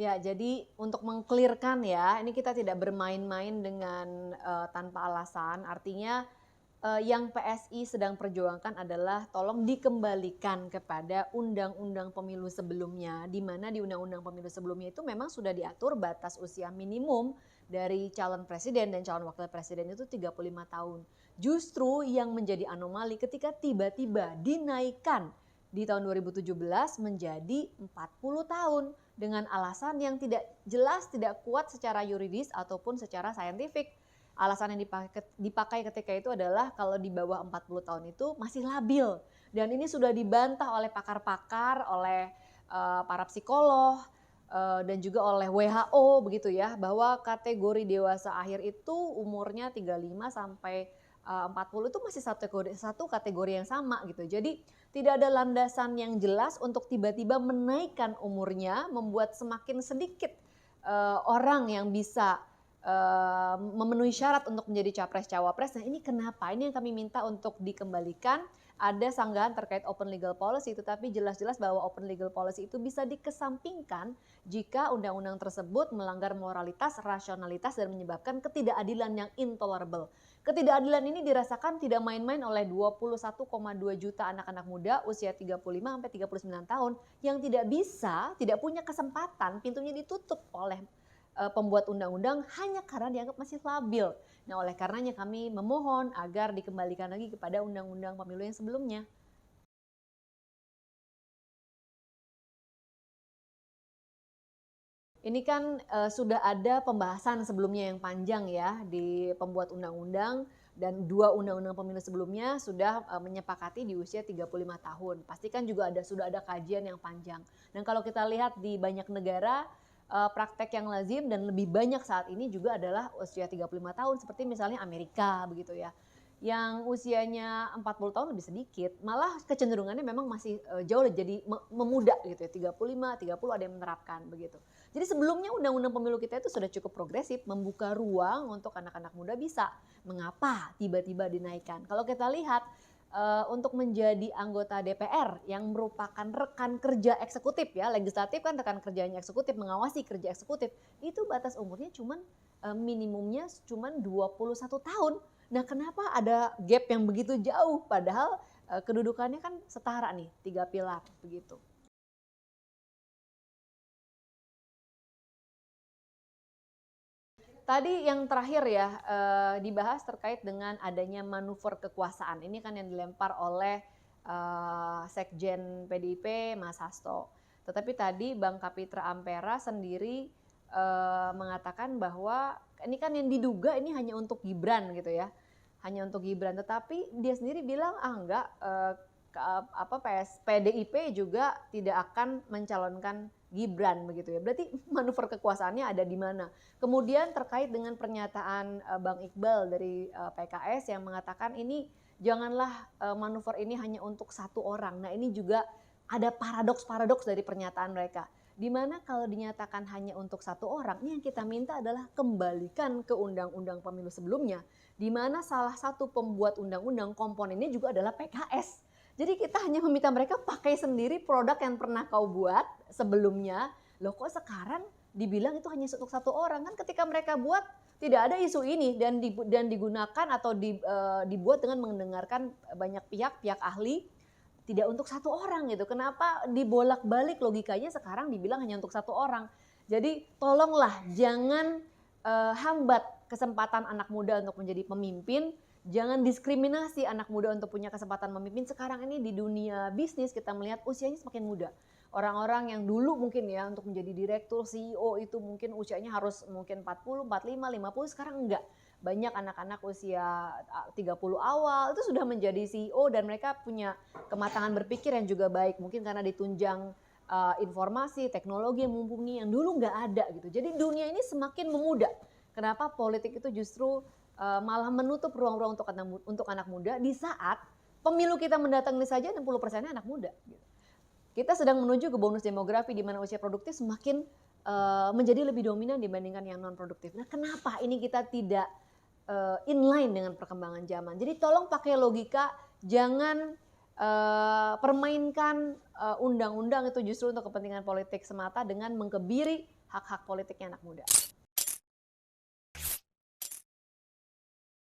Ya, jadi untuk meng-clear-kan ya, ini kita tidak bermain-main dengan, tanpa alasan. Artinya, yang PSI sedang perjuangkan adalah tolong dikembalikan kepada undang-undang pemilu sebelumnya, di mana di undang-undang pemilu sebelumnya itu memang sudah diatur batas usia minimum dari calon presiden dan calon wakil presiden itu 35 tahun. Justru yang menjadi anomali ketika tiba-tiba dinaikkan di tahun 2017 menjadi 40 tahun dengan alasan yang tidak jelas, tidak kuat secara yuridis ataupun secara saintifik. Alasan yang dipakai ketika itu adalah kalau di bawah 40 tahun itu masih labil dan ini sudah dibantah oleh pakar-pakar, oleh, para psikolog, dan juga oleh WHO begitu ya, bahwa kategori dewasa akhir itu umurnya 35 sampai, 40 itu masih satu kategori yang sama gitu. Jadi tidak ada landasan yang jelas untuk tiba-tiba menaikkan umurnya, membuat semakin sedikit, orang yang bisa memenuhi syarat untuk menjadi capres-cawapres. Nah ini kenapa? Ini yang kami minta untuk dikembalikan. Ada sanggahan terkait open legal policy, tetapi jelas-jelas bahwa open legal policy itu bisa dikesampingkan jika undang-undang tersebut melanggar moralitas, rasionalitas, dan menyebabkan ketidakadilan yang intolerable. Ketidakadilan ini dirasakan tidak main-main oleh 21,2 juta anak-anak muda usia 35 sampai 39 tahun yang tidak bisa, tidak punya kesempatan, pintunya ditutup oleh pembuat undang-undang hanya karena dianggap masih labil. Nah, oleh karenanya kami memohon agar dikembalikan lagi kepada undang-undang pemilu yang sebelumnya. Ini kan, sudah ada pembahasan sebelumnya yang panjang ya di pembuat undang-undang dan 2 undang-undang pemilu sebelumnya sudah, menyepakati di usia 35 tahun. Pastikan juga sudah ada kajian yang panjang. Dan kalau kita lihat di banyak negara, praktek yang lazim dan lebih banyak saat ini juga adalah usia 35 tahun seperti misalnya Amerika begitu ya. Yang usianya 40 tahun lebih sedikit, malah kecenderungannya memang masih, jauh jadi memuda gitu ya, 35, 30 ada yang menerapkan begitu. Jadi sebelumnya undang-undang pemilu kita itu sudah cukup progresif, membuka ruang untuk anak-anak muda bisa. Mengapa tiba-tiba dinaikkan? Kalau kita lihat, untuk menjadi anggota DPR yang merupakan rekan kerja eksekutif ya, legislatif kan rekan kerjanya eksekutif, mengawasi kerja eksekutif, itu batas umurnya cuman, minimumnya cuman 21 tahun. Nah, kenapa ada gap yang begitu jauh? Padahal, kedudukannya kan setara nih, 3 pilar, begitu. Tadi yang terakhir ya, dibahas terkait dengan adanya manuver kekuasaan. Ini kan yang dilempar oleh, Sekjen PDIP Mas Hasto. Tetapi tadi Bang Kapitra Ampera sendiri, mengatakan bahwa ini kan yang diduga ini hanya untuk Gibran gitu ya, hanya untuk Gibran. Tetapi dia sendiri bilang, "Ah enggak, PDIP juga tidak akan mencalonkan Gibran," begitu ya. Berarti manuver kekuasaannya ada di mana? Kemudian terkait dengan pernyataan, Bang Iqbal dari, PKS yang mengatakan ini janganlah, manuver ini hanya untuk satu orang. Nah ini juga ada paradoks-paradoks dari pernyataan mereka. Di mana kalau dinyatakan hanya untuk satu orang, ini yang kita minta adalah kembalikan ke undang-undang pemilu sebelumnya, di mana salah satu pembuat undang-undang komponennya juga adalah PKS. Jadi kita hanya meminta mereka pakai sendiri produk yang pernah kau buat sebelumnya. Loh kok sekarang dibilang itu hanya untuk satu orang? Kan ketika mereka buat tidak ada isu ini dan digunakan atau dibuat dengan mendengarkan banyak pihak, pihak ahli, tidak untuk satu orang gitu. Kenapa dibolak-balik logikanya sekarang dibilang hanya untuk satu orang? Jadi tolonglah jangan, hambat kesempatan anak muda untuk menjadi pemimpin, jangan diskriminasi anak muda untuk punya kesempatan memimpin. Sekarang ini di dunia bisnis kita melihat usianya semakin muda. Orang-orang yang dulu mungkin ya untuk menjadi direktur, CEO itu mungkin usianya harus mungkin 40, 45, 50, sekarang enggak. Banyak anak-anak usia 30 awal itu sudah menjadi CEO dan mereka punya kematangan berpikir yang juga baik. Mungkin karena ditunjang informasi, teknologi yang mumpuni yang dulu nggak ada gitu. Jadi dunia ini semakin memuda. Kenapa politik itu justru malah menutup ruang-ruang untuk anak muda di saat pemilu kita mendatang ini saja 60%-nya anak muda. Gitu. Kita sedang menuju ke bonus demografi di mana usia produktif semakin menjadi lebih dominan dibandingkan yang non produktif. Nah, kenapa ini kita tidak inline dengan perkembangan zaman? Jadi tolong pakai logika, jangan permainkan undang-undang itu justru untuk kepentingan politik semata dengan mengkebiri hak-hak politiknya anak muda.